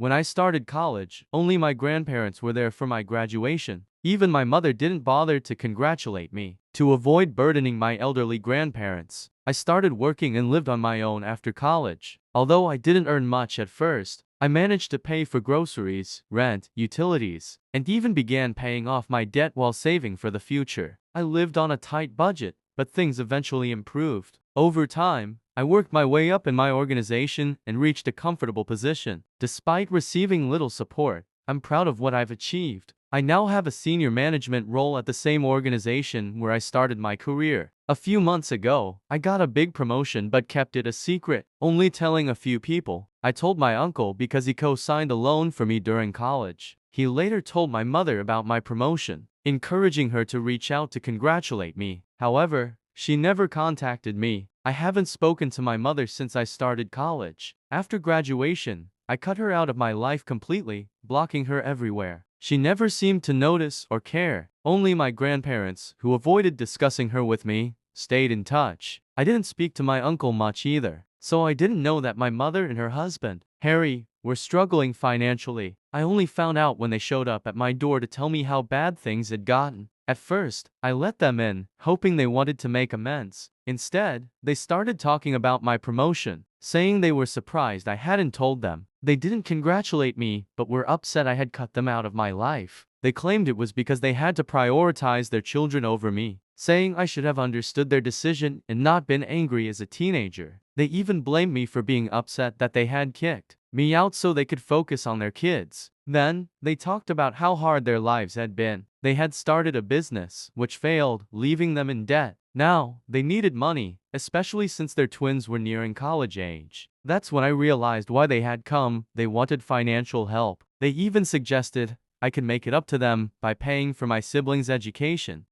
When I started college, only my grandparents were there for my graduation. Even my mother didn't bother to congratulate me. To avoid burdening my elderly grandparents, I started working and lived on my own after college. Although I didn't earn much at first, I managed to pay for groceries, rent, utilities, and even began paying off my debt while saving for the future. I lived on a tight budget, but things eventually improved. Over time, I worked my way up in my organization and reached a comfortable position. Despite receiving little support, I'm proud of what I've achieved. I now have a senior management role at the same organization where I started my career. A few months ago, I got a big promotion but kept it a secret, only telling a few people. I told my uncle because he co-signed a loan for me during college. He later told my mother about my promotion, encouraging her to reach out to congratulate me. However, she never contacted me. I haven't spoken to my mother since I started college. After graduation, I cut her out of my life completely, blocking her everywhere. She never seemed to notice or care. Only my grandparents, who avoided discussing her with me, stayed in touch. I didn't speak to my uncle much either, so I didn't know that my mother and her husband, Harry, were struggling financially. I only found out when they showed up at my door to tell me how bad things had gotten. At first, I let them in, hoping they wanted to make amends. Instead, they started talking about my promotion, saying they were surprised I hadn't told them. They didn't congratulate me, but were upset I had cut them out of my life. They claimed it was because they had to prioritize their children over me, saying I should have understood their decision and not been angry as a teenager. They even blamed me for being upset that they had kicked me out so they could focus on their kids. Then, they talked about how hard their lives had been. They had started a business, which failed, leaving them in debt. Now, they needed money, especially since their twins were nearing college age. That's when I realized why they had come. They wanted financial help. They even suggested I could make it up to them by paying for my siblings' education.